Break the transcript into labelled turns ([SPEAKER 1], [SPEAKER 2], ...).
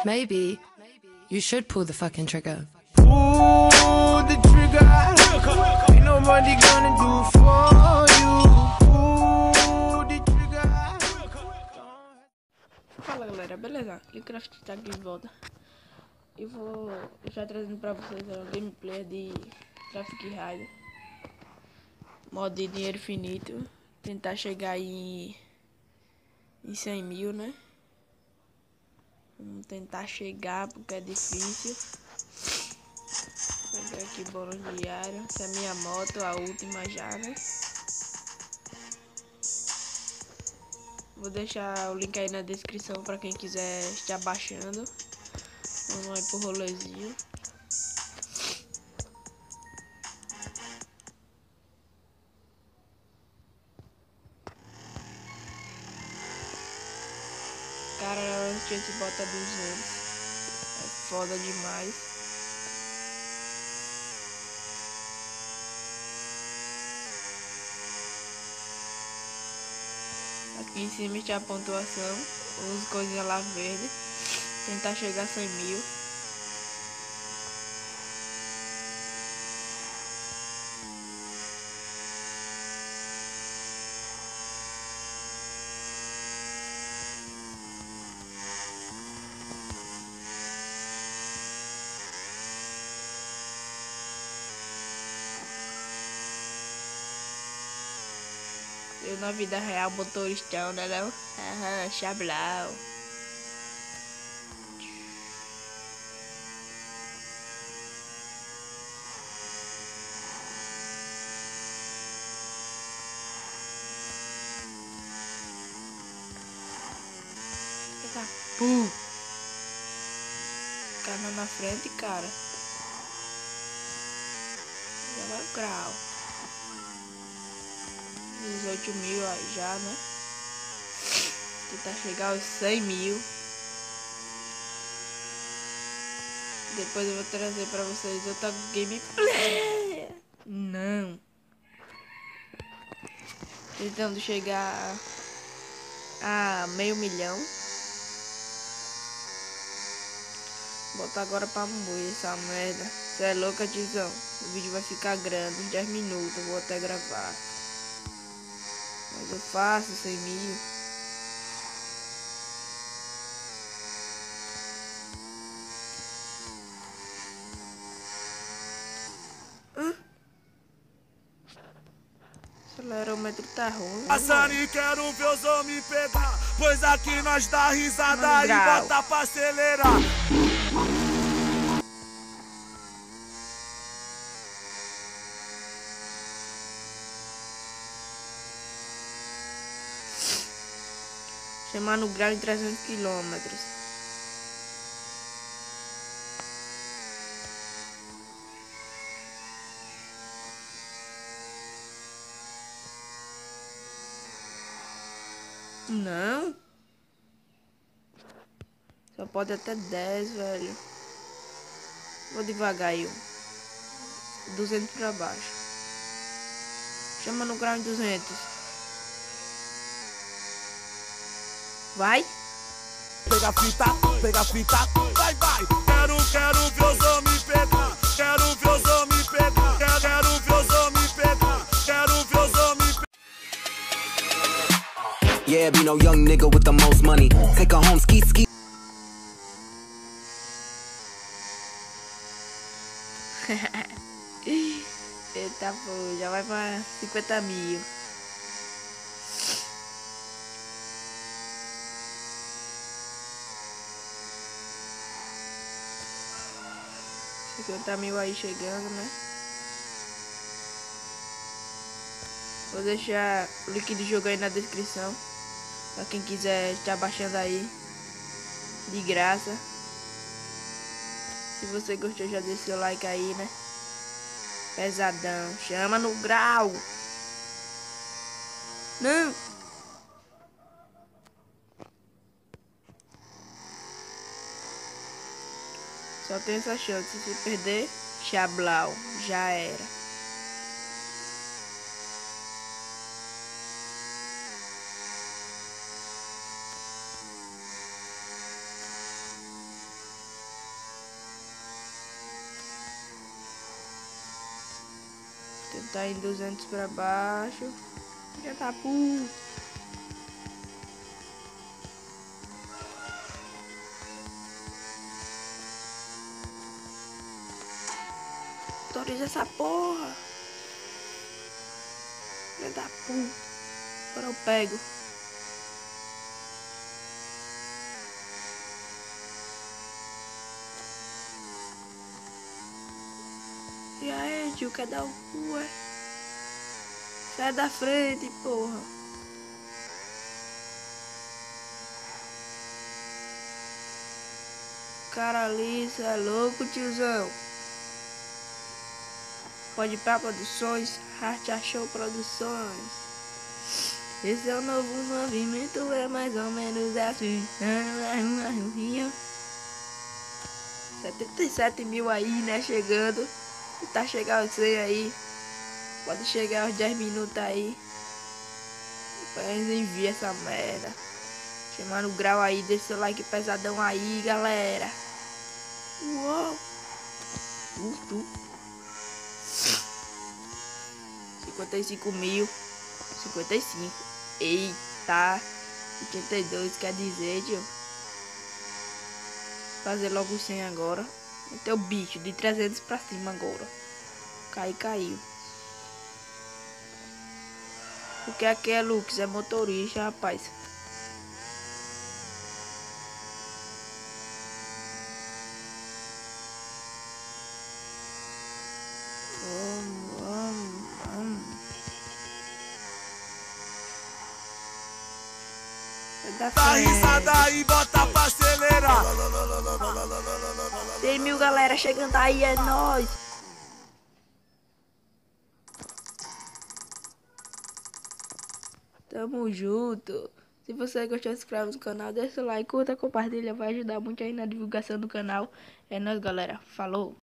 [SPEAKER 1] Maybe you should pull the fucking trigger.
[SPEAKER 2] Pull the trigger. Ain't nobody gonna do for you. Pull the trigger.
[SPEAKER 3] Fala galera, beleza? Minecraft tá aqui de volta. E vou já trazendo pra vocês a gameplay de Traffic Rider, modo de dinheiro finito. Tentar chegar em 100 mil, né? Vamos tentar chegar porque é difícil. Vou pegar aqui bônus diário. Essa é a minha moto, a última já, né? Vou deixar o link aí na descrição para quem quiser estar baixando. Vamos aí pro rolezinho. Cara, a gente bota 200. É foda demais. Aqui em cima está a pontuação. Os coisinhas lá verde. Tentar chegar a 100 mil. Eu na vida real motoristão, né não? Aham, chablau. Eita, pum. Cana na frente, cara. Já vai o grau. 18 mil aí já, né? Tentar chegar aos 100 mil. Depois eu vou trazer pra vocês outra gameplay. Não. Tentando chegar a meio milhão. Botar agora pra moer essa merda. Você é louca, tizão? O vídeo vai ficar grande, uns 10 minutos. Eu vou até gravar. Mas eu faço 100 mil. O acelerômetro tá ruim.
[SPEAKER 4] Passando e quero ver os homens pegar, pois aqui nós dá risada e bota pra acelerar.
[SPEAKER 3] Chamar no grau em 300 quilômetros. Não. Só pode até 10, velho. Vou devagar aí. 200 pra baixo. Chama no grau em 200. Vai.
[SPEAKER 4] Pega a fita, vai, vai. Quero ver os homens pegar, quero ver os homens pegar, quero ver os homens pegar, quero ver os homens pegar.
[SPEAKER 5] Yeah, be no young nigga with the most money. Take her home, ski ski.
[SPEAKER 3] Eita, pô, já vai pra 50 mil. Mil aí chegando, né? Vou deixar o link do jogo aí na descrição pra quem quiser estar baixando aí de graça. Se você gostou, já deixa seu like aí, né? Pesadão, chama no grau. Não. Só tem essa chance. Se perder, chablau, já era. Tentar em 200 pra baixo. Já tá puto. Autoriza essa porra. Filha da puta. Agora eu pego. E aí, tio, cadê o cu, é? Sai da frente, porra. Cara ali, cê é louco, tiozão. Pode ir pra produções, Arte Achou Produções. Esse é o novo movimento, é mais ou menos assim. 77 mil aí, né, chegando. Tá chegando você aí. Pode chegar aos 10 minutos aí. Depois envia essa merda. Chamando o grau aí, deixa seu like pesadão aí, galera. Uou. 55 mil. 55. Eita. 82 quer dizer, tio. Fazer logo 100 agora. Meter o bicho de 300 pra cima agora. Caiu. Porque aqui é Lux, é motorista, rapaz.
[SPEAKER 4] Dá risada e bota pra acelerar.
[SPEAKER 3] 100 mil galera chegando aí, é nóis. Tamo junto. Se você gostou, se inscreve no canal, deixa o like, curta, compartilha, vai ajudar muito aí na divulgação do canal. É nóis, galera. Falou.